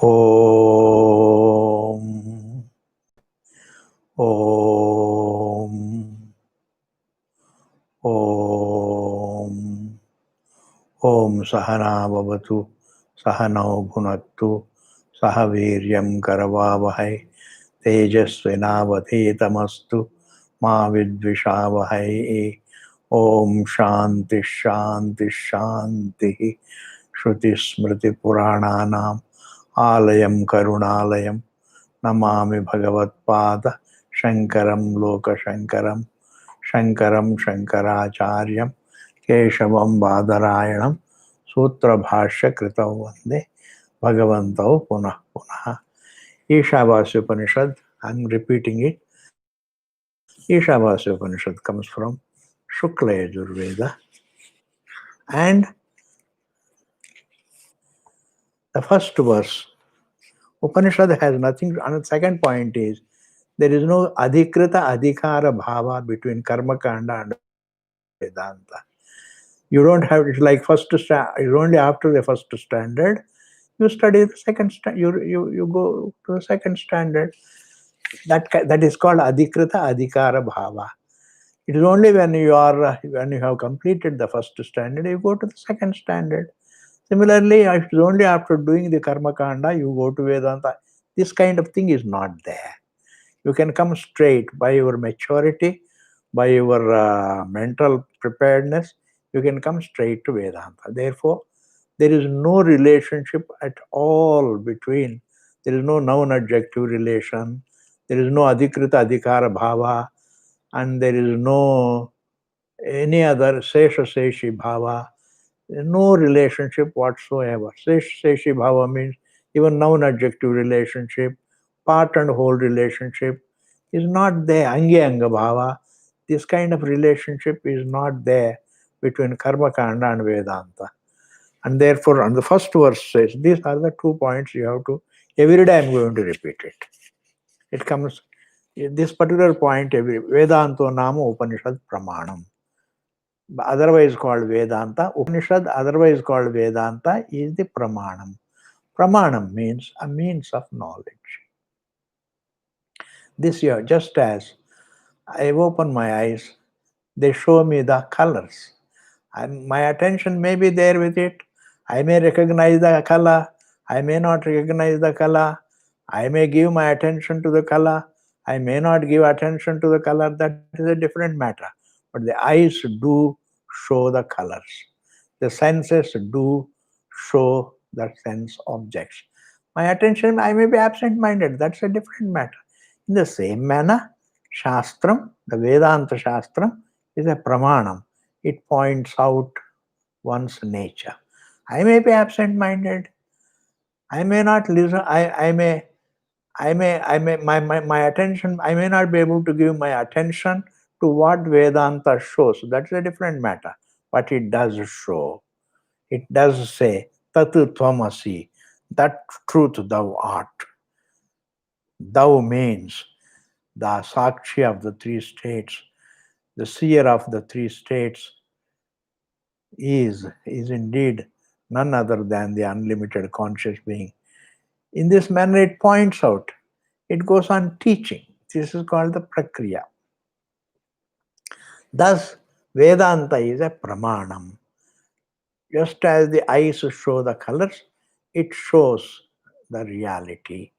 Om. Om. Om. Om Sahana Bhavatu Sahanau Bhunattu Sahaviryam Karavavahai Tejasvinavadhetamastu Ma Vidvishavahai. Om Shanti Shanti Shanti. Shruti Smriti Purananam Alayam Karunalayam Namami Bhagavatpada Shankaram Loka Shankaram Shankaram Shankaracharyam Keshavam Badarayanam Sutra Bhashya Kritav Vande Bhagavantav Punah Punah. Ishavasya Upanishad, I'm repeating it. Ishavasya Upanishad comes from Shukla Yajurveda, and the first verse, Upanishad has nothing, and the second point is, there is no adhikrita adhikara bhava between karma kanda and Vedanta. You don't have, it's like it's only after the first standard, you study the second standard, you go to the second standard. That is called adhikrita adhikara bhava. It is only when you have completed the first standard, you go to the second standard. Similarly, it is only after doing the karma kanda, you go to Vedanta. This kind of thing is not there. You can come straight by your maturity, by your mental preparedness, you can come straight to Vedanta. Therefore, there is no relationship at all between, there is no noun-adjective relation, there is no adhikrita adhikara bhava, and there is no any other sesha-seshi bhava. There is no relationship whatsoever. Sesha-seshi bhava means even noun-adjective relationship, part and whole relationship is not there. Anga bhava, this kind of relationship is not there between karma kanda and Vedanta. And therefore, on the first verse says, these are the 2 points you have to, every day I'm going to repeat it. It comes, this particular point, Vedanto Nama Upanishad Pramanam. Otherwise called Vedanta. Upanishad, otherwise called Vedanta, is the Pramanam. Pramanam means a means of knowledge. This year, just as I open my eyes, they show me the colors. And my attention may be there with it. I may recognize the color. I may not recognize the color. I may give my attention to the color. I may not give attention to the color. That is a different matter. But the eyes do show the colors. The senses do show the sense objects. My attention, I may be absent-minded. That's a different matter. In the same manner, Shastram, the Vedanta Shastram, is a pramanam. It points out one's nature. I may be absent-minded. I may not listen. My attention, I may not be able to give my attention to what Vedanta shows. That's a different matter. But it does show. It does say, Tatu Tvamasi, that truth thou art. Thou means the Sakshi of the 3 states, the seer of the 3 states is indeed none other than the unlimited conscious being. In this manner, it points out, it goes on teaching. This is called the prakriya. Thus, Vedanta is a pramanam. Just as the eyes show the colors, it shows the reality.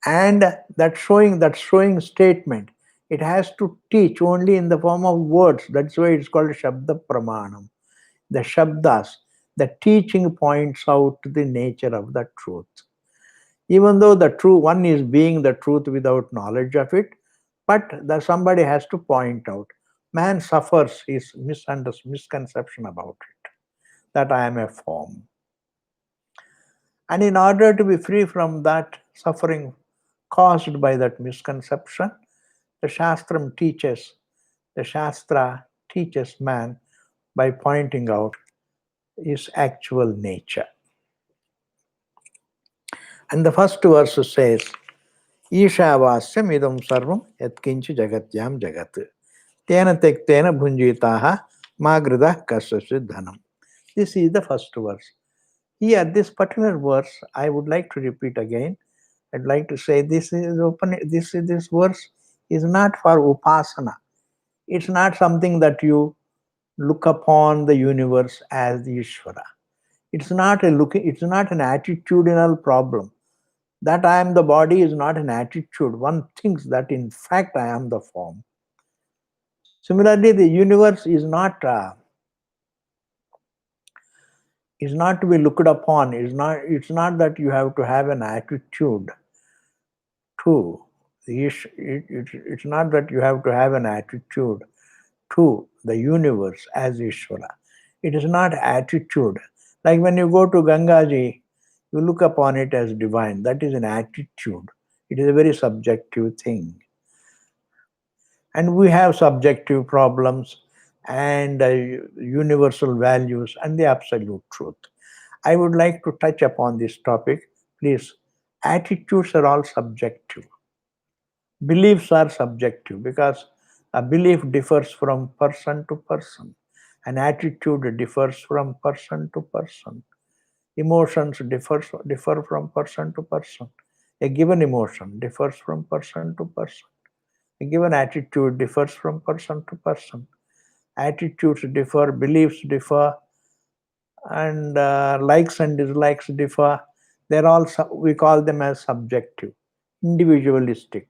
And that showing statement, it has to teach only in the form of words. That's why it's called Shabda Pramanam. The Shabdas, the teaching points out the nature of the truth. Even though the true one is being the truth without knowledge of it, but somebody has to point out. Man suffers his misconception about it, that I am a form. And in order to be free from that suffering caused by that misconception, the Shastra teaches man by pointing out his actual nature. And the first verse says, Ishavasya idam sarvam yatkinchi jagatyam jagat. Tena tektena bhunjitaha magrida kasasya dhanam. This is the first verse. Here, this particular verse, I would like to repeat again. I'd like to say this verse is not for upasana. It's not something that you look upon the universe as the Ishvara. It's not an attitudinal problem. That I am the body is not an attitude. One thinks that in fact I am the form. Similarly, the universe is not to be looked upon. It's not that you have to have an attitude to it's not that you have to have an attitude to the universe as Ishvara. It is not attitude. Like when you go to Gangaji, you look upon it as divine. That is an attitude. It is a very subjective thing. And we have subjective problems and universal values and the absolute truth. I would like to touch upon this topic. Please, attitudes are all subjective. Beliefs are subjective because a belief differs from person to person. An attitude differs from person to person. Emotions differ from person to person. A given emotion differs from person to person. A given attitude differs from person to person. Attitudes differ, beliefs differ, and likes and dislikes differ. They're all, we call them as subjective, individualistic,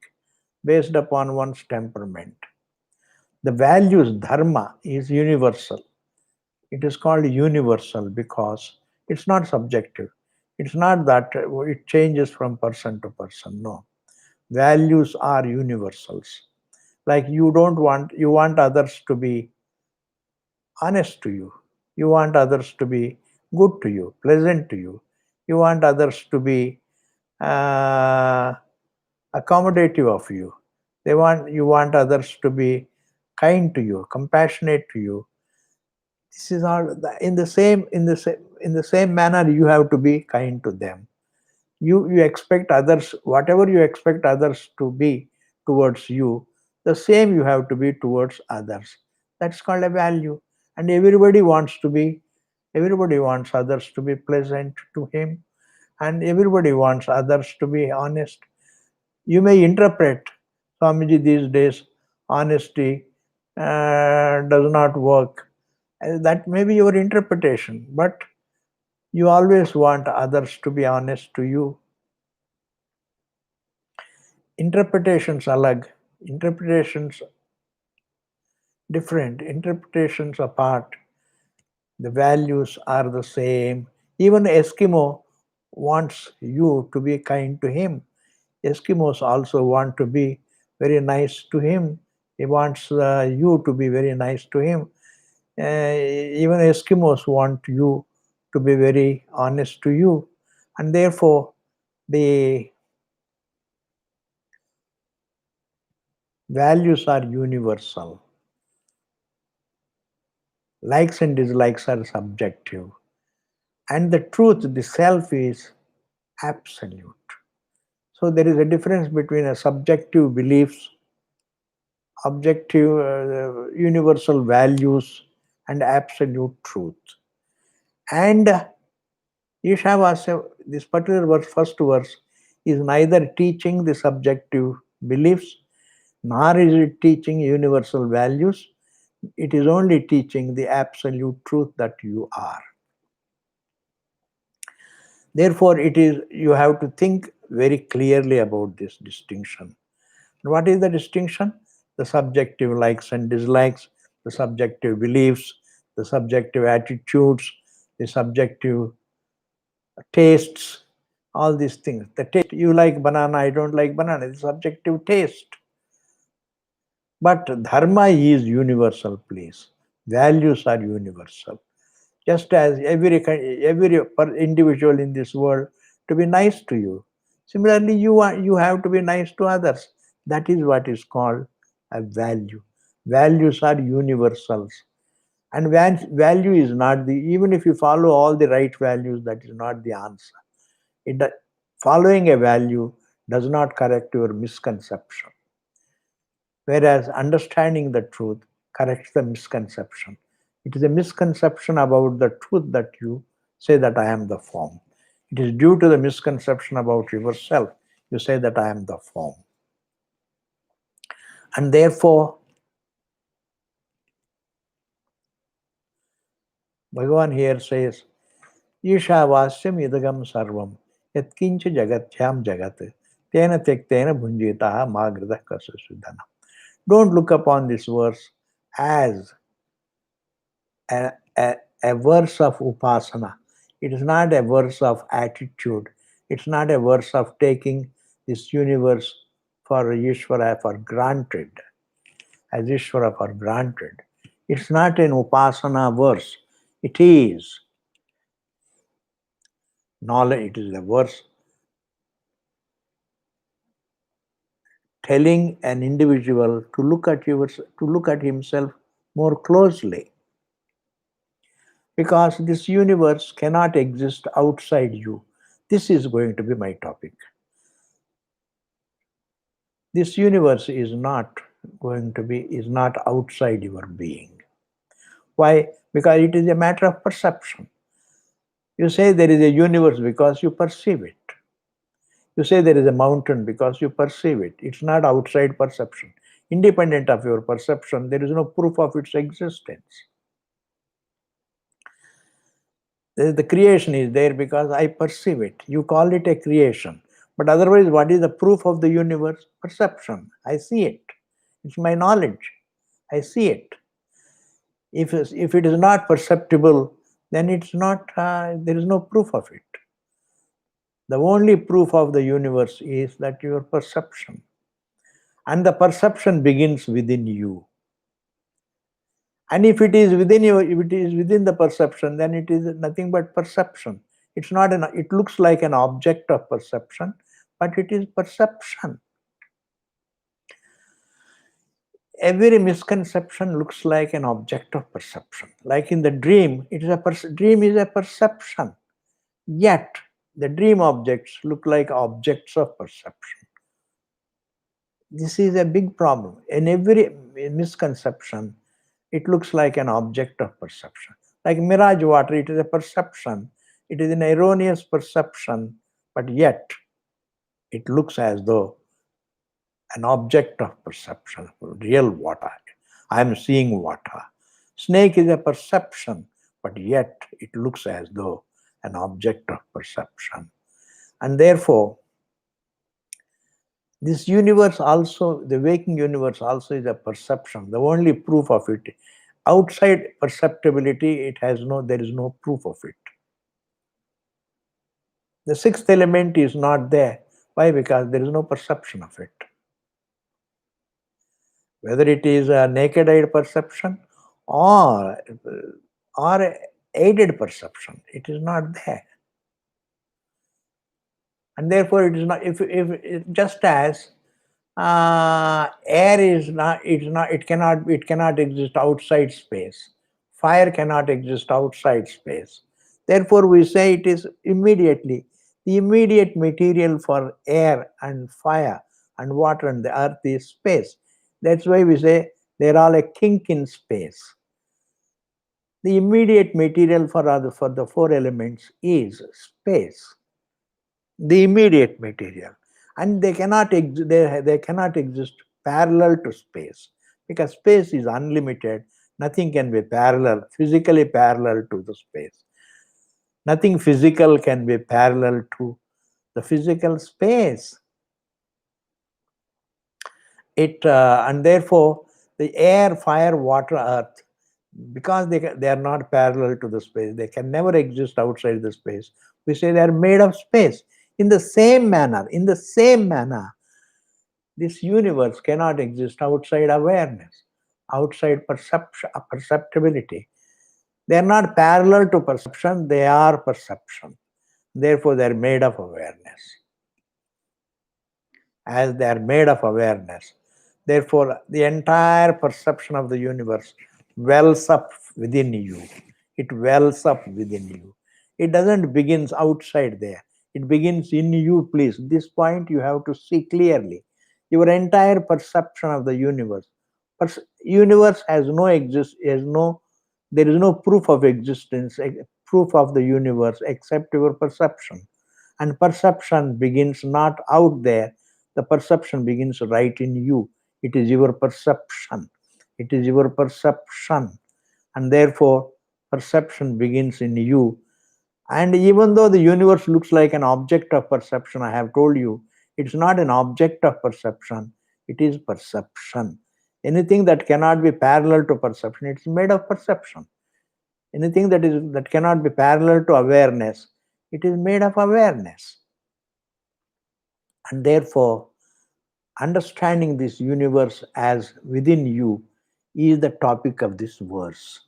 based upon one's temperament. The values, dharma, is universal. It is called universal because it's not subjective. It's not that it changes from person to person. No. Values are universals. Like you want others to be honest to you. You want others to be good to you, pleasant to you. You want others to be uh, accommodative of you. You want others to be kind to you, compassionate to you. This is all in the same manner you have to be kind to them. You expect others, whatever you expect others to be towards you, the same you have to be towards others. That's called a value. And everybody wants others to be pleasant to him, and everybody wants others to be honest. You may interpret, Swamiji, these days honesty does not work. That may be your interpretation, but you always want others to be honest to you. Interpretations alag, interpretations different, interpretations apart. The values are the same. Even Eskimo wants you to be kind to him. Eskimos also want to be very nice to him. He wants you to be very nice to him. Even Eskimos want you to be very honest to you. And therefore, the values are universal. Likes and dislikes are subjective. And the truth, the self, is absolute. So there is a difference between a subjective beliefs, objective universal values, and absolute truth. And Ishavasya, this particular verse, first verse, is neither teaching the subjective beliefs nor is it teaching universal values. It is only teaching the absolute truth that you are. Therefore, you have to think very clearly about this distinction. What is the distinction? The subjective likes and dislikes, the subjective beliefs, the subjective attitudes, the subjective tastes, all these things. The taste, you like banana, I don't like banana, it's subjective taste. But dharma is universal, please. Values are universal. Just as every individual in this world to be nice to you. Similarly, you have to be nice to others. That is what is called a value. Values are universals. And value is not even if you follow all the right values, that is not the answer. Following a value does not correct your misconception. Whereas understanding the truth corrects the misconception. It is a misconception about the truth that you say that I am the form. It is due to the misconception about yourself. You say that I am the form. And therefore, Bhagavan here says, Ishavasyam idagam sarvam yatkincha jagatyam jagat tena tektena bhunjitaha magrita kasasudana. Don't look upon this verse as a, a, a verse of upasana. It is not a verse of attitude. It's not a verse of taking this universe for Ishvara for granted, as Ishvara for granted. It's not an upasana verse. It is knowledge. It is a verse telling an individual to look at himself more closely, because this universe cannot exist outside you. This is going to be my topic. This universe is not outside your being. Why? Because it is a matter of perception. You say there is a universe because you perceive it. You say there is a mountain because you perceive it. It's not outside perception. Independent of your perception, there is no proof of its existence. The creation is there because I perceive it. You call it a creation. But otherwise, what is the proof of the universe? Perception. I see it. It's my knowledge. I see it. If it is not perceptible, then it's not. There is no proof of it. The only proof of the universe is that your perception, and the perception begins within you. And if it is within you, if it is within the perception, then it is nothing but perception. It's not an. It looks like an object of perception, but it is perception. Every misconception looks like an object of perception. Like in the dream, it is dream is a perception. Yet the dream objects look like objects of perception. This is a big problem. In every misconception, it looks like an object of perception. Like mirage water, it is a perception. It is an erroneous perception, but yet it looks as though an object of perception, real water. I am seeing water. Snake is a perception, but yet it looks as though an object of perception. And therefore, this universe also, the waking universe also is a perception. The only proof of it, outside perceptibility, there is no proof of it. The sixth element is not there. Why? Because there is no perception of it. Whether it is a naked eye perception or aided perception, it is not there. And therefore it is not, if just as air is not, it cannot exist outside space. Fire cannot exist outside space. Therefore we say it is immediately, the immediate material for air and fire and water and the earth is space. That's why we say they're all a kink in space. The immediate material for the four elements is space. The immediate material. And they cannot exist parallel to space, because space is unlimited. Nothing can be parallel, physically parallel to the space. Nothing physical can be parallel to the physical space. And therefore the air, fire, water, earth, because they are not parallel to the space, they can never exist outside the space. We say they are made of space. In the same manner, this universe cannot exist outside awareness, outside perceptibility. They are not parallel to perception, they are perception. Therefore, they are made of awareness. As they are made of awareness, therefore, the entire perception of the universe wells up within you. It wells up within you. It doesn't begin outside there. It begins in you, please. This point you have to see clearly. Your entire perception of the universe. Universe has no there is no proof of existence, proof of the universe except your perception. And perception begins not out there, the perception begins right in you. It is your perception. It is your perception. And therefore, perception begins in you. And even though the universe looks like an object of perception, I have told you, it's not an object of perception, it is perception. Anything that cannot be parallel to perception, it's made of perception. Anything that cannot be parallel to awareness, it is made of awareness. And therefore, understanding this universe as within you is the topic of this verse.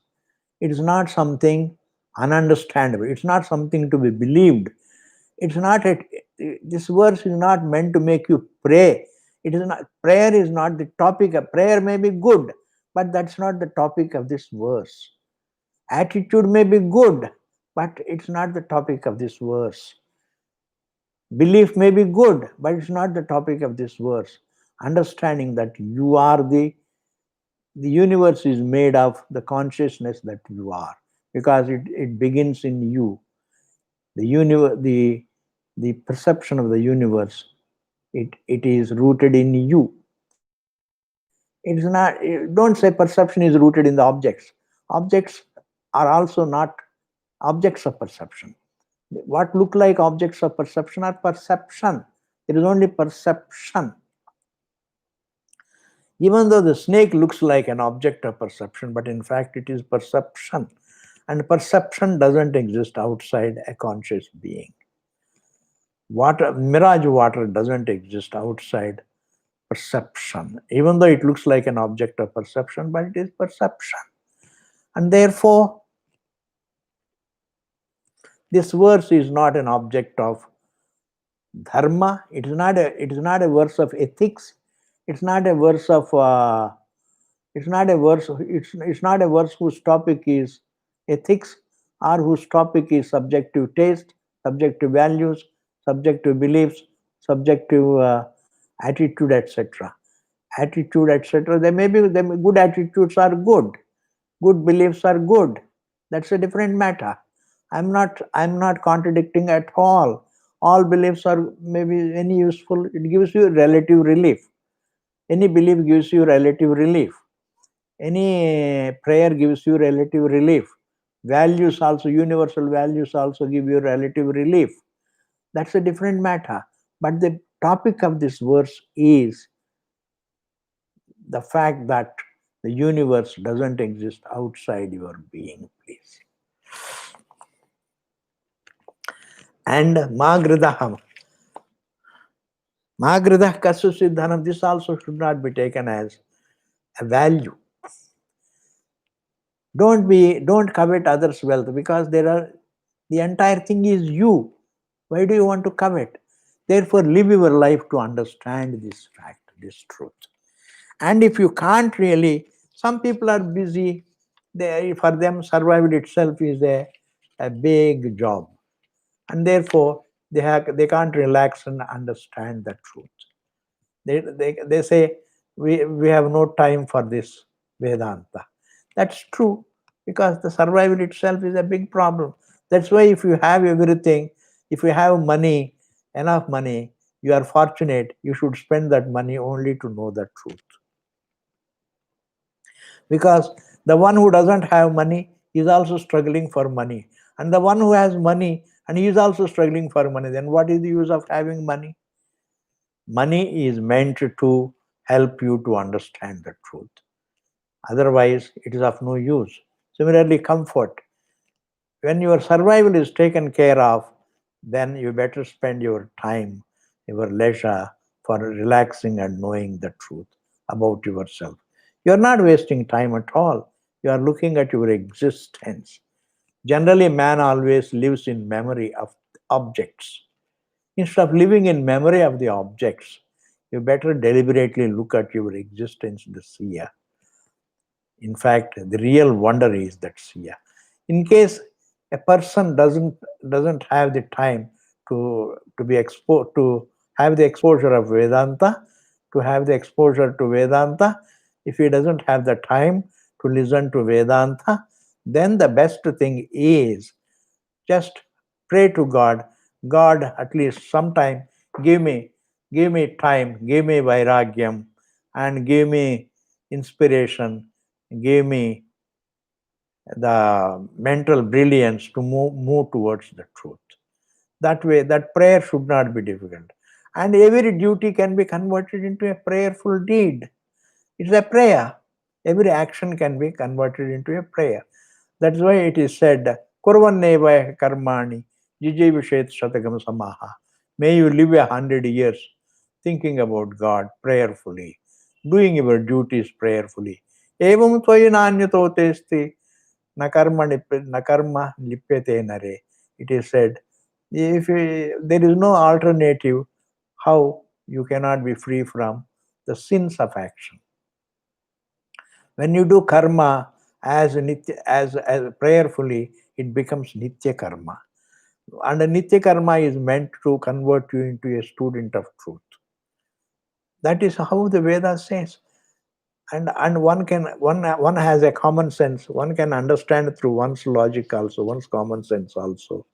It is not something ununderstandable. It's not something to be believed. It's not a, this verse is not meant to make you pray. It is not, prayer is not the topic. Of prayer may be good, but that's not the topic of this verse. Attitude may be good, but it's not the topic of this verse. Belief may be good, but it's not the topic of this verse. Understanding that you are the universe is made of the consciousness that you are, because it begins in you. The universe, the perception of the universe, it is rooted in you. It's not, don't say perception is rooted in the objects. Objects are also not objects of perception. What look like objects of perception are perception. There is only perception. Even though the snake looks like an object of perception, but in fact it is perception. And perception doesn't exist outside a conscious being. Water, mirage water doesn't exist outside perception, even though it looks like an object of perception, but it is perception. And therefore, this verse is not an object of dharma. It is not a verse of ethics. It's not a verse of it's not a verse whose topic is ethics, or whose topic is subjective taste, subjective values, subjective beliefs, subjective attitude, etc. Attitude, etc. There may be good attitudes are good beliefs are good. That's a different matter. I'm not contradicting at all. All beliefs are maybe any useful. It gives you relative relief. Any belief gives you relative relief. Any prayer gives you relative relief. Values also, universal values also give you relative relief. That's a different matter. But the topic of this verse is the fact that the universe doesn't exist outside your being, please. And magridah kasu siddhanam, this also should not be taken as a value. Don't covet others' wealth, because the entire thing is you. Why do you want to covet? Therefore, live your life to understand this fact, this truth. And if you can't really, some people are busy. For them, survival itself is a big job. And therefore, they can't relax and understand the truth. They say, we have no time for this Vedanta. That's true, because the survival itself is a big problem. That's why if you have everything, if you have money, enough money, you are fortunate, you should spend that money only to know the truth. Because the one who doesn't have money is also struggling for money. And the one who has money and he is also struggling for money, then what is the use of having money? Money is meant to help you to understand the truth. Otherwise, it is of no use. Similarly, comfort. When your survival is taken care of, then you better spend your time, your leisure for relaxing and knowing the truth about yourself. You are not wasting time at all. You are looking at your existence. Generally, man always lives in memory of objects. Instead of living in memory of the objects, you better deliberately look at your existence, the seer. In fact, the real wonder is that seer. In case a person doesn't have the time to be exposed, to have the exposure of Vedanta, to have the exposure to Vedanta, if he doesn't have the time to listen to Vedanta, then the best thing is Just pray to God. God, at least sometime, give me, give me time, give me vairagyam, and give me inspiration, give me the mental brilliance to move towards the truth. That way, that prayer should not be difficult. And every duty can be converted into a prayerful deed. It's a prayer. Every action can be converted into a prayer. That's why it is said, Kurvanneva karmani, jijivishet shatakam samaha. May you live 100 years thinking about God prayerfully, doing your duties prayerfully. Evam tvayi nanyatotesti nakarma lipyate nare. It is said, if there is no alternative, how you cannot be free from the sins of action. When you do karma as prayerfully, it becomes nitya karma. And a nitya karma is meant to convert you into a student of truth. That is how the Veda says. And one has a common sense. One can understand through one's logic also, one's common sense also.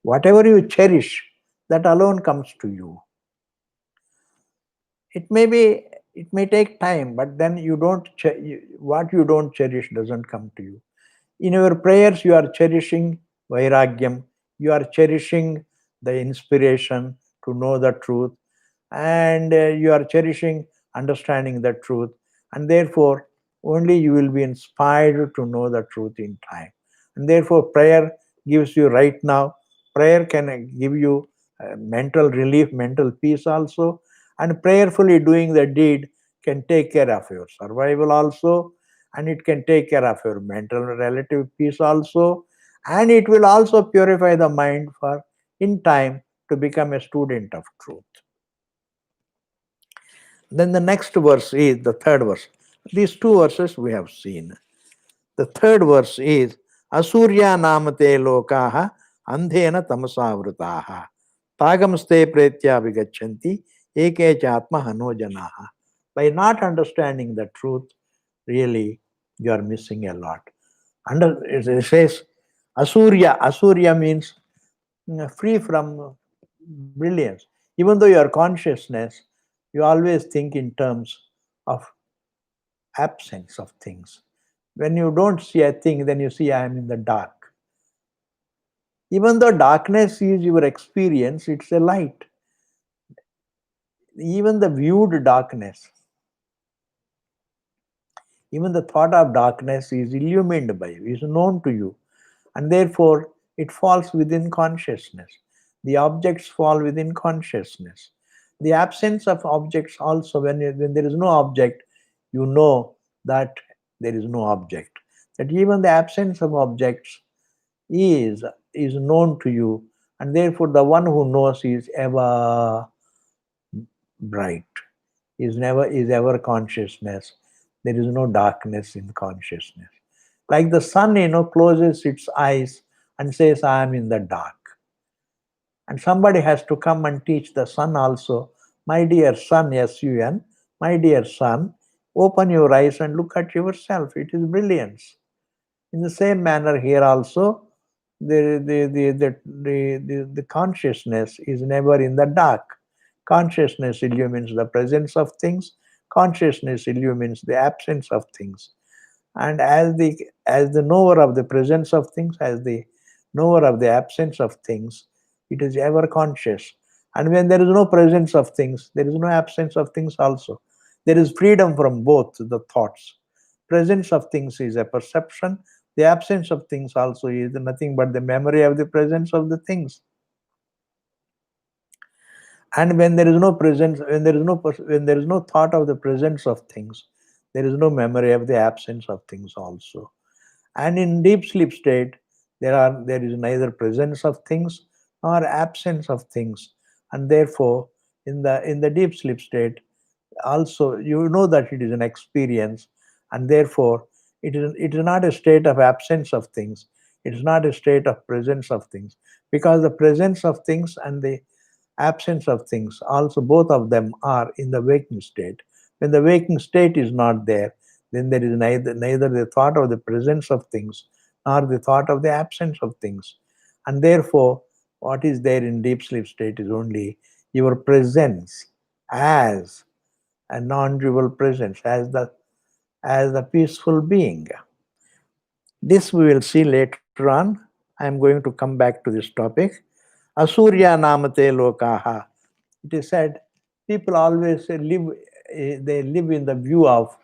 Whatever you cherish, that alone comes to you. It may be, it may take time, but then you don't what you don't cherish doesn't come to you. In your prayers, you are cherishing vairagyam, you are cherishing the inspiration to know the truth, and you are cherishing understanding the truth, and therefore only you will be inspired to know the truth in time. And therefore, prayer gives you right now, prayer can give you mental relief, mental peace also, and prayerfully doing the deed can take care of your survival also, and it can take care of your mental relative peace also, and it will also purify the mind for in time to become a student of truth. Then the next verse is the third verse. These two verses we have seen. The third verse is Asurya namate lokaha andhena tamasavrutāha tagamste pretya vigachanti eke chatma hanojanaha. By not understanding the truth, really you are missing a lot. Under it says Asurya. Asurya means free from brilliance. Even though you are consciousness, you always think in terms of absence of things. When you don't see a thing, then you see I am in the dark. Even though darkness is your experience, it's a light. Even the viewed darkness, even the thought of darkness is illumined by you, is known to you, and therefore it falls within consciousness. The objects fall within consciousness. The absence of objects also, when there is no object, you know that there is no object. That even the absence of objects is is known to you, and therefore the one who knows is ever bright, is ever consciousness. There is no darkness in consciousness. Like the sun, closes its eyes and says, I am in the dark. And somebody has to come and teach the sun also, my dear son, S-U-N, my dear son, open your eyes and look at yourself. It is brilliance. In the same manner, here also, the consciousness is never in the dark. Consciousness illumines the presence of things. Consciousness illumines the absence of things. And as the knower of the presence of things, as the knower of the absence of things, it is ever conscious. And when there is no presence of things, there is no absence of things also. There is freedom from both the thoughts. Presence of things is a perception. The absence of things also is nothing but the memory of the presence of the things. And when there is no presence, when there is no thought of the presence of things, there is no memory of the absence of things also. And in deep sleep state, there is neither presence of things nor absence of things. And therefore, in the deep sleep state, also you know that it is an experience, and therefore it is not a state of absence of things, it is not a state of presence of things, because the presence of things and the absence of things also, both of them are in the waking state. When the waking state is not there, then there is neither the thought of the presence of things nor the thought of the absence of things. And therefore, what is there in deep sleep state is only your presence as a non-dual presence, as the peaceful being. This we will see later on. I am going to come back to this topic. Asurya namate lokaha. It is said people always live. They live in the view of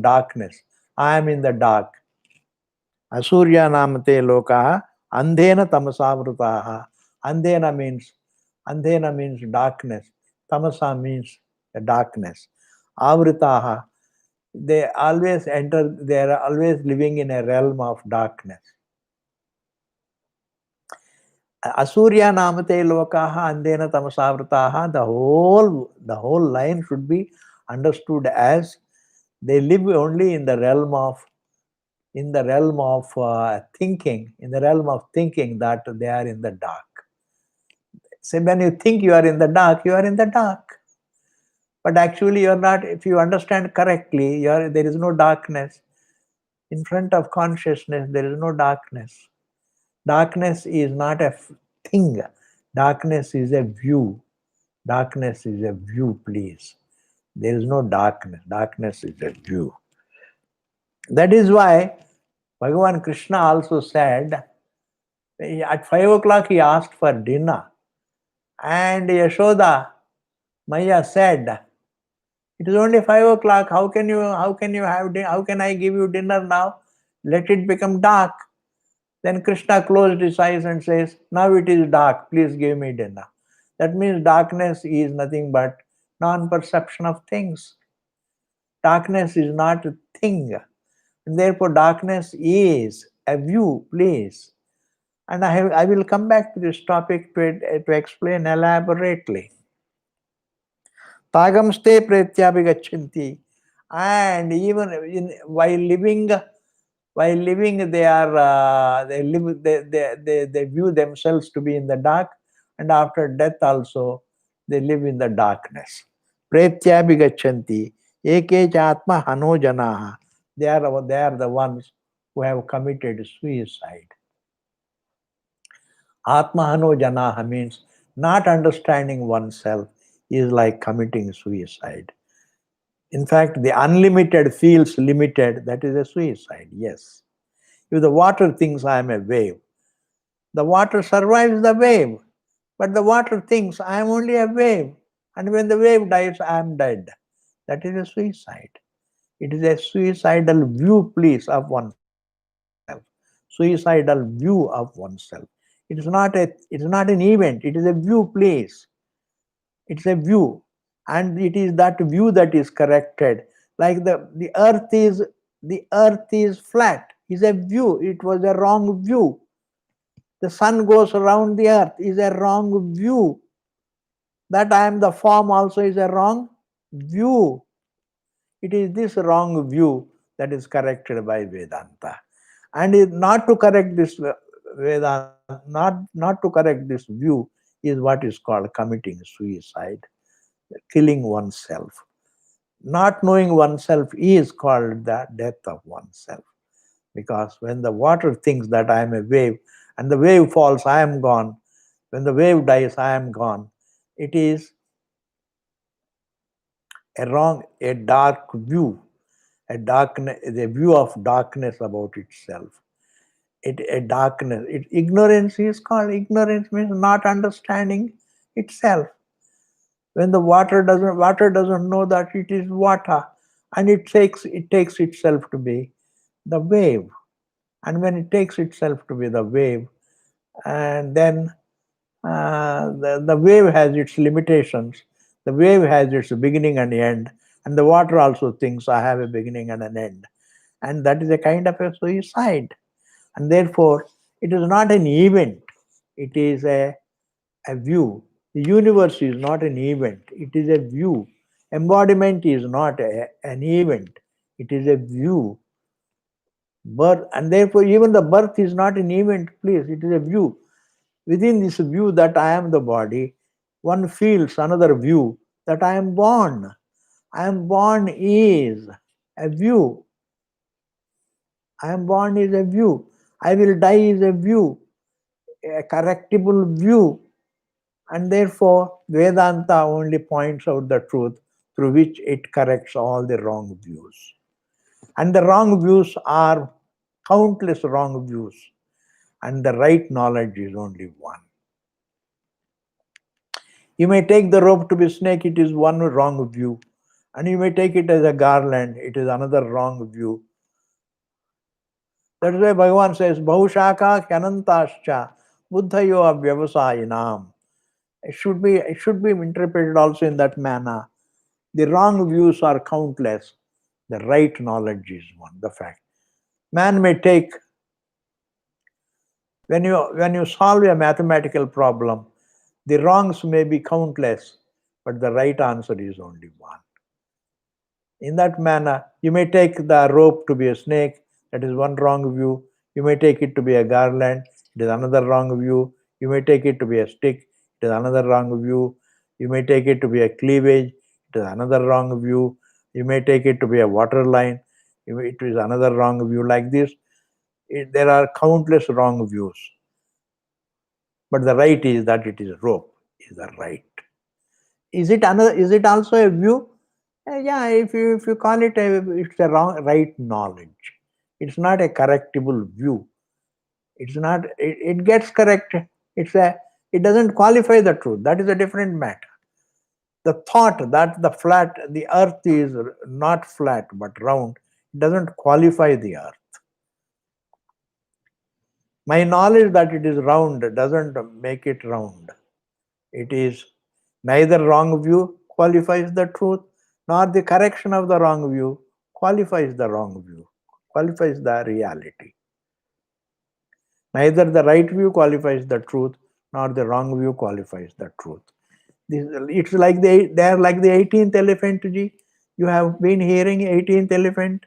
darkness. I am in the dark. Asurya namate lokaha andhena tamasavrutaha. Andhena means darkness. Tamasa means darkness. Avritaha, they are always living in a realm of darkness. Asurya namate lokaha andena tamasavrataha, the whole line should be understood as they live only in the realm of thinking, that they are in the dark. So when you think you are in the dark, you are in the dark. But actually you are not. If you understand correctly, there is no darkness. In front of consciousness, there is no darkness. Darkness is not a thing. Darkness is a view. Darkness is a view, please. There is no darkness. Darkness is a view. That is why Bhagavan Krishna also said, at 5 o'clock he asked for dinner. And Yashoda, Maya said, it is only 5 o'clock. How can you have dinner? How can I give you dinner now? Let it become dark. Then Krishna closed his eyes and says, now it is dark. Please give me dinner. That means darkness is nothing but non-perception of things. Darkness is not a thing. And therefore darkness is a view, please. And I will come back to this topic to explain elaborately. Tagamste pretyabhigachanti. And even while living, they view themselves to be in the dark, and after death also they live in the darkness. Pretyabhigachanti. Eke atma hano janaha. They are the ones who have committed suicide. Atmahano janaha means not understanding oneself is like committing suicide. In fact, the unlimited feels limited, that is a suicide, yes. If the water thinks I am a wave, the water survives the wave, but the water thinks I am only a wave, and when the wave dies, I am dead. That is a suicide. It is a suicidal view, please, of oneself. Suicidal view of oneself. It is not an event, it is a view, please. It's a view. And it is that view that is corrected. Like the earth is flat, is a view. It was a wrong view. The sun goes around the earth is a wrong view. That I am the form also is a wrong view. It is this wrong view that is corrected by Vedanta. And not to correct this Vedanta, not to correct this view is what is called committing suicide, killing oneself. Not knowing oneself is called the death of oneself. Because when the water thinks that I am a wave, and the wave falls, I am gone. When the wave dies, I am gone. It is a dark view, a view of darkness about itself. Ignorance is called, ignorance means not understanding itself. When the water doesn't know that it is water, and it takes itself to be the wave. And when it takes itself to be the wave, and then the wave has its limitations. The wave has its beginning and end, and the water also thinks I have a beginning and an end. And that is a kind of a suicide. And therefore, it is not an event, it is a view. The universe is not an event, it is a view. Embodiment is not an event, it is a view. Birth, and therefore even the birth is not an event, please, it is a view. Within this view that I am the body, one feels another view that I am born. I am born is a view. I am born is a view. I will die is a view, a correctable view, and therefore Vedanta only points out the truth through which it corrects all the wrong views. And the wrong views are countless wrong views, and the right knowledge is only one. You may take the rope to be snake, it is one wrong view. And you may take it as a garland, it is another wrong view. That is why Bhagavan says, Bahushaka Kyanantascha Buddhayo Vyavasayinam. It should be interpreted also in that manner. The wrong views are countless. The right knowledge is one, the fact. Man may take, when you solve a mathematical problem, the wrongs may be countless, but the right answer is only one. In that manner, you may take the rope to be a snake, that is one wrong view. You may take it to be a garland, it is another wrong view. You may take it to be a stick, it is another wrong view. You may take it to be a cleavage, it is another wrong view. You may take it to be a water line, it is another wrong view. Like this, there are countless wrong views. But the right is that it is rope, is the right. Is it another? Is it also a view? Yeah, if you call it it's a wrong right knowledge. It's not a correctable view. It's not. It gets corrected. It doesn't qualify the truth. That is a different matter. The thought that the earth is not flat but round, doesn't qualify the earth. My knowledge that it is round doesn't make it round. It is neither wrong view qualifies the truth, nor the correction of the wrong view qualifies the wrong view, qualifies the reality. Neither the right view qualifies the truth, nor the wrong view qualifies the truth. It's like they are like the 18th elephant, Ji. You have been hearing 18th elephant.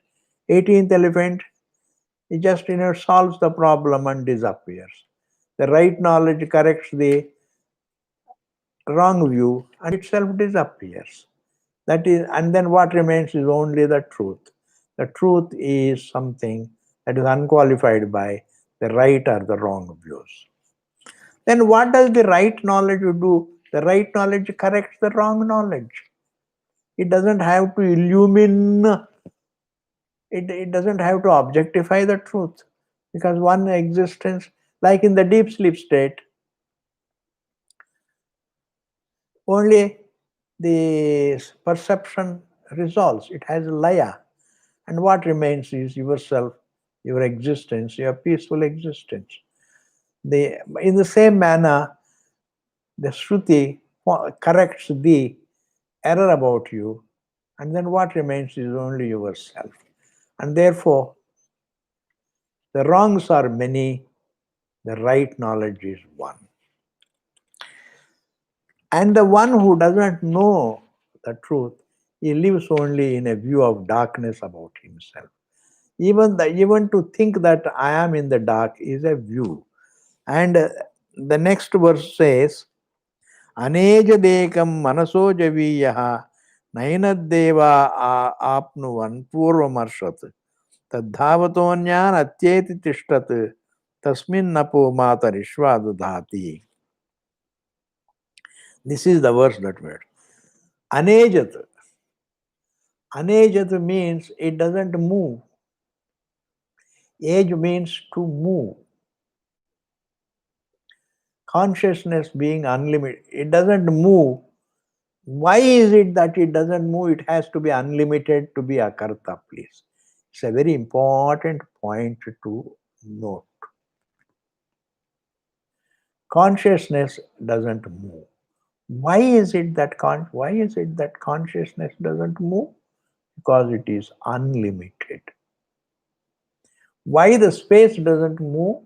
18th elephant, it just solves the problem and disappears. The right knowledge corrects the wrong view and itself disappears. That is, and then what remains is only the truth. The truth is something that is unqualified by the right or the wrong views. Then what does the right knowledge do? The right knowledge corrects the wrong knowledge. It doesn't have to illumine, it doesn't have to objectify the truth. Because one existence, like in the deep sleep state, only the perception resolves. It has a laya. And what remains is yourself, your existence, your peaceful existence. In the same manner, the Shruti corrects the error about you, and then what remains is only yourself. And therefore, the wrongs are many, the right knowledge is one. And the one who doesn't know the truth, he lives only in a view of darkness about himself. Even to think that I am in the dark is a view. And the next verse says, Anejadekam manaso javiyaha nainadeva apnuvan purvamarshat tadhavatonyaan atyeti tishtat tasmin napo matarishva dudhati. This is the verse that word. Anejat. Anejat means it doesn't move. Age means to move. Consciousness being unlimited, it doesn't move. Why is it that it doesn't move? It has to be unlimited to be akarta, please. It's a very important point to note. Consciousness doesn't move. Why is it that consciousness doesn't move? Because it is unlimited. Why the space doesn't move?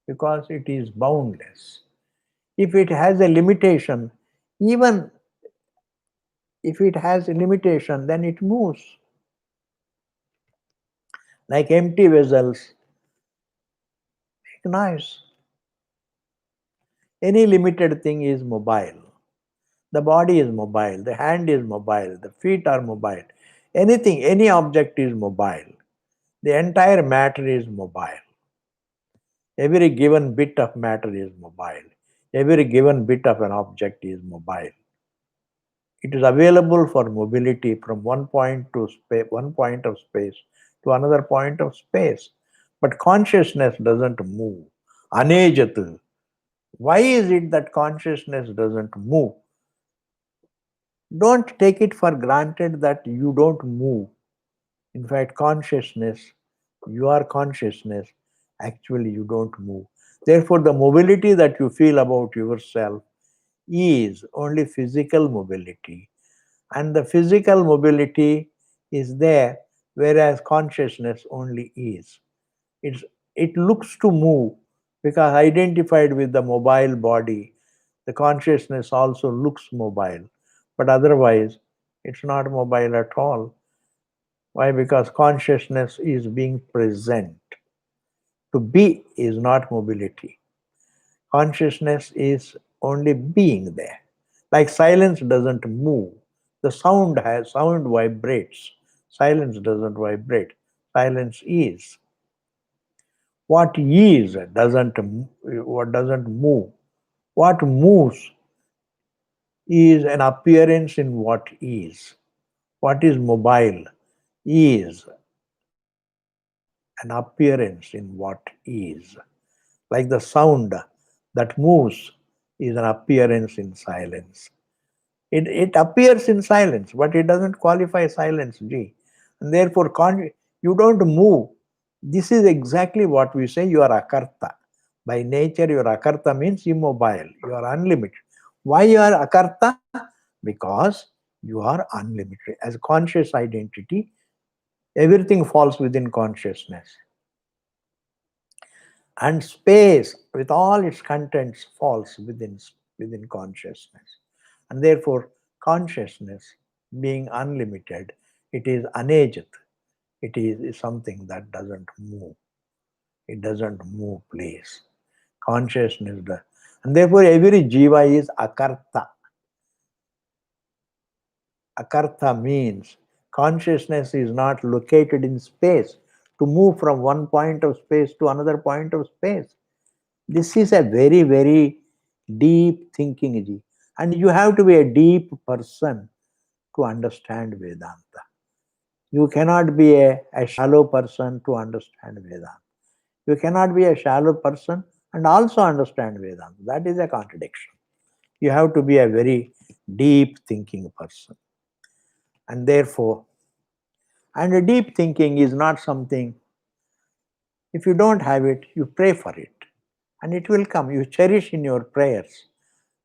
Because it is boundless. If it has a limitation, even if it has a limitation, then it moves. Like empty vessels make noise. Any limited thing is mobile. The body is mobile, the hand is mobile, the feet are mobile. Anything, any object is mobile. The entire matter is mobile. Every given bit of matter is mobile. Every given bit of an object is mobile. It is available for mobility from one point of space to another point of space. But consciousness doesn't move. Anejat. Why is it that consciousness doesn't move? Don't take it for granted that you don't move. In fact, consciousness, your consciousness, actually you don't move. Therefore, the mobility that you feel about yourself is only physical mobility. And the physical mobility is there, whereas consciousness only is. It's, it looks to move because identified with the mobile body, the consciousness also looks mobile. But otherwise, it's not mobile at all. Why? Because consciousness is being present. To be is not mobility. Consciousness is only being there. Like silence doesn't move. The sound vibrates. Silence doesn't vibrate. Silence is. What is what doesn't move. What moves is an appearance in what is. What is mobile is an appearance in what is. Like the sound that moves is an appearance in silence. It appears in silence, but it doesn't qualify silence, G. And therefore, you don't move. This is exactly what we say you are akarta. By nature, your akarta means immobile. You are unlimited. Why you are akarta? Because you are unlimited. As conscious identity, everything falls within consciousness. And space with all its contents falls within consciousness. And therefore, consciousness being unlimited, it is anejat. It is something that doesn't move. It doesn't move, please. Consciousness does. And therefore, every jiva is akarta. Akarta means consciousness is not located in space to move from one point of space to another point of space. This is a very, very deep thinking, Ji. And you have to be a deep person to understand Vedanta. You cannot be a shallow person to understand Vedanta. You cannot be a shallow person and also understand Vedanta. That is a contradiction. You have to be a very deep thinking person. And therefore, and a deep thinking is not something, if you don't have it, you pray for it. And it will come. You cherish in your prayers.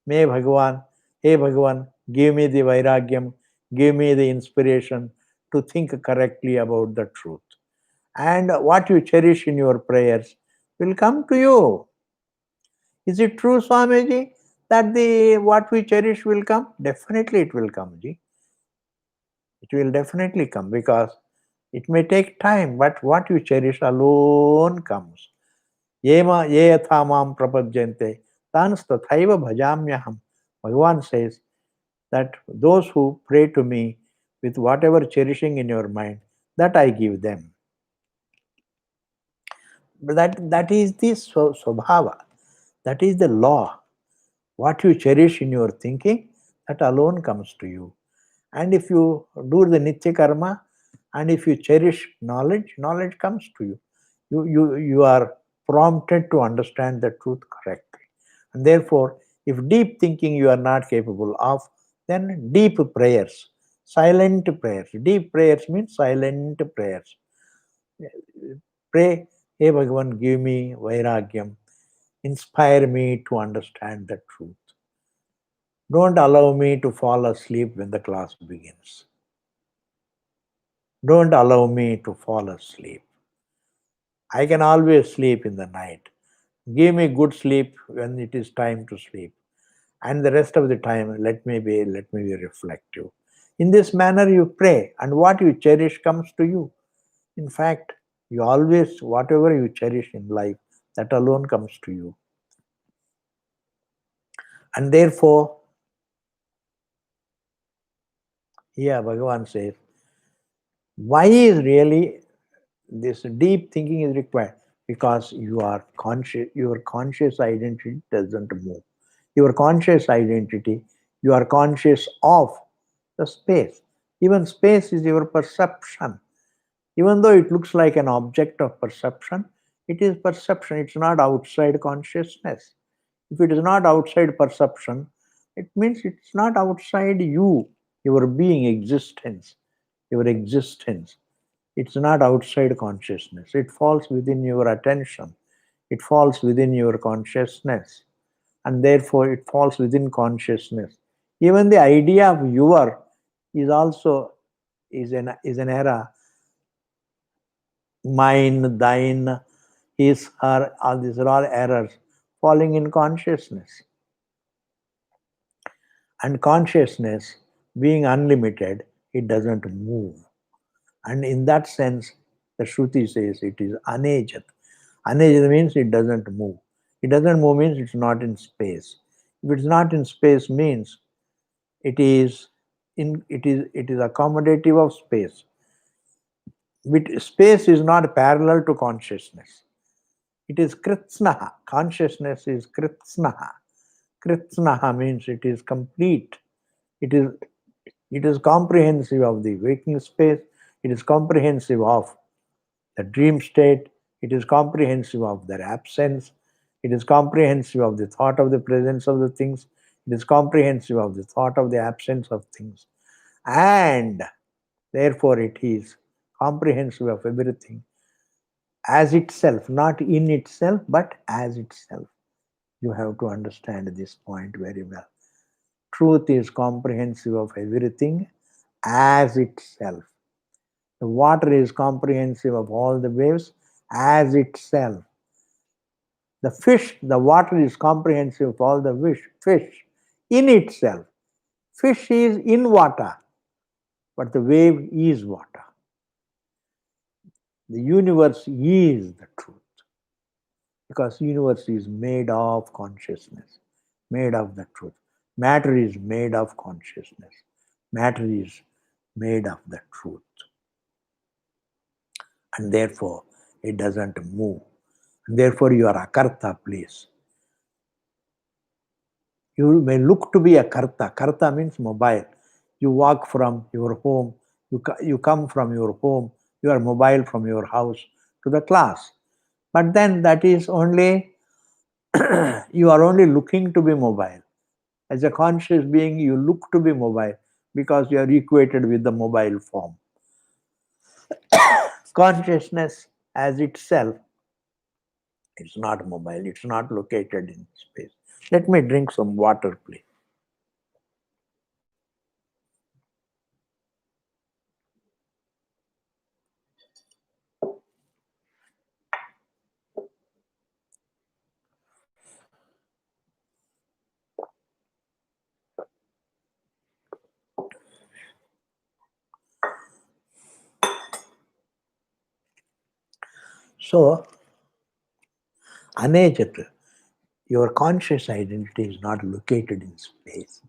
May Bhagavan, hey Bhagavan, give me the vairagyam, give me the inspiration to think correctly about the truth. And what you cherish in your prayers will come to you. Is it true, Swamiji, that the what we cherish will come? Definitely it will come, Ji. It will definitely come because it may take time, but what you cherish alone comes. Yema ye yathamam prapadyante tans tathaiva bhajamyaham. Bhagavan says that those who pray to me with whatever cherishing in your mind, that I give them. But that is the swabhava. That is the law. What you cherish in your thinking, that alone comes to you. And if you do the nitya karma, and if you cherish knowledge, knowledge comes to you. You are prompted to understand the truth correctly. And therefore, if deep thinking you are not capable of, then deep prayers, silent prayers. Deep prayers means silent prayers. Pray, hey Bhagavan, give me vairagyam, inspire me to understand the truth. Don't allow me to fall asleep when the class begins. Don't allow me to fall asleep. I can always sleep in the night. Give me good sleep when it is time to sleep. And the rest of the time, let me be reflective. In this manner, you pray, and what you cherish comes to you. In fact, you always, whatever you cherish in life, that alone comes to you. And therefore, here Bhagavan says, why is really this deep thinking is required? because you are conscious, your conscious identity doesn't move. Your conscious identity, you are conscious of the space. Even space is your perception. Even though it looks like an object of perception, it is perception, it's not outside consciousness. If it is not outside perception, it means it's not outside you, your being, existence, your existence. It's not outside consciousness. It falls within your attention. It falls within your consciousness. And therefore, it falls within consciousness. Even the idea of your is also is an error. Mine, thine, his, her, all these are all errors falling in consciousness. And consciousness, being unlimited, it doesn't move. And in that sense, the Shruti says it is anejat. Anejat means it doesn't move. It doesn't move means it's not in space. If it's not in space means it is accommodative of space. But space is not parallel to consciousness. It is kritsnaha. Consciousness is kritsnaha. Kritsnaha means it is complete. It is it is comprehensive of the waking space. It is comprehensive of the dream state. It is comprehensive of their absence. It is comprehensive of the thought of the presence of the things. It is comprehensive of the thought of the absence of things. And therefore, it is comprehensive of everything as itself, not in itself, but as itself. You have to understand this point very well. Truth is comprehensive of everything as itself. The water is comprehensive of all the waves as itself. The fish, the water is comprehensive of all the fish in itself. Fish is in water, but the wave is water. The universe is the truth, because universe is made of consciousness, made of the truth. Matter is made of consciousness. Matter is made of the truth. And therefore, it doesn't move. And therefore, you are akarta, please. You may look to be a karta. Karta means mobile. You walk from your home, you come from your home, you are mobile from your house to the class. But then that is only, you are only looking to be mobile. As a conscious being, you look to be mobile because you are equated with the mobile form. Consciousness as itself, it's not mobile, it's not located in space. Let me drink some water, please. So, anejat, your conscious identity is not located in space.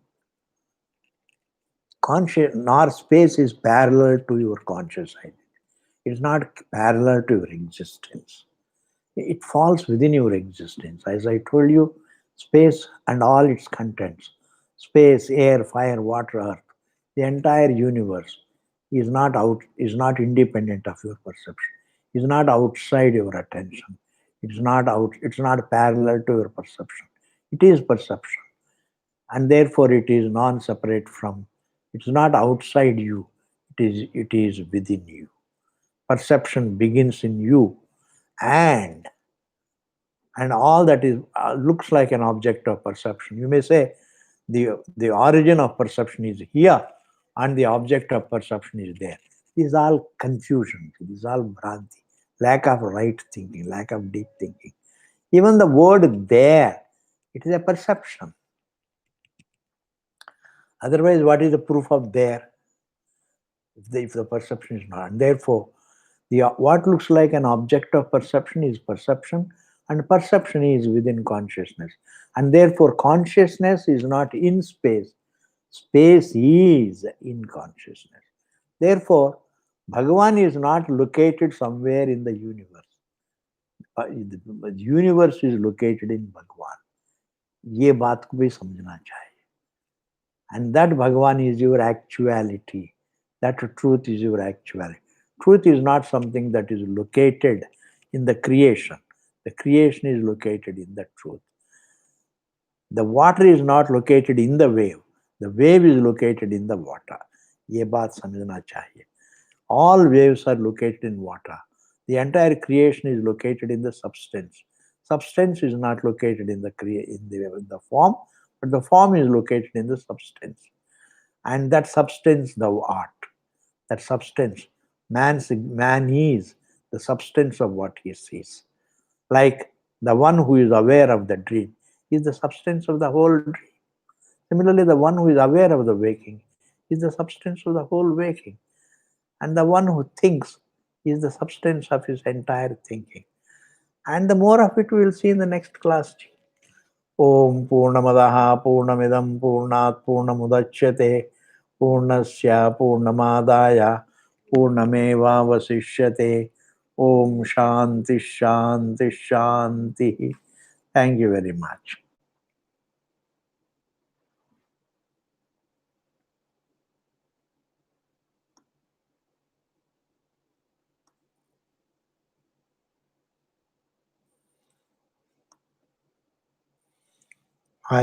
Conscious, nor space is parallel to your conscious identity. It is not parallel to your existence. It falls within your existence. As I told you, space and all its contents, space, air, fire, water, earth, the entire universe is not independent of your perception. Is not outside your attention. It's not parallel to your perception. It is perception. And therefore it is non-separate from, it's not outside you, it is within you. Perception begins in you, and all that is looks like an object of perception. You may say the origin of perception is here and the object of perception is there. This is all confusion, this is all bhranti, lack of right thinking, lack of deep thinking. Even the word there, it is a perception. Otherwise, what is the proof of there if the perception is not? And therefore, what looks like an object of perception is perception, and perception is within consciousness. And therefore, consciousness is not in space. Space is in consciousness. Therefore, Bhagavan is not located somewhere in the universe. The universe is located in Bhagwan. ये बात को भी समझना चाहिए. And that Bhagwan is your actuality. That truth is your actuality. Truth is not something that is located in the creation. The creation is located in the truth. The water is not located in the wave. The wave is located in the water. ये बात समझना चाहिए. All waves are located in water. The entire creation is located in the substance. Substance is not located in the form, but the form is located in the substance. And that substance thou art. That substance, man is the substance of what he sees. Like the one who is aware of the dream is the substance of the whole dream. Similarly, the one who is aware of the waking is the substance of the whole waking. And the one who thinks is the substance of his entire thinking. And the more of it we will see in the next class. Om Purnamadaha Purnamidam Purnat Purnamudachyate Purnasya Purnamadaya Purnameva Vasishyate. Om Shanti Shanti Shanti. Thank you very much.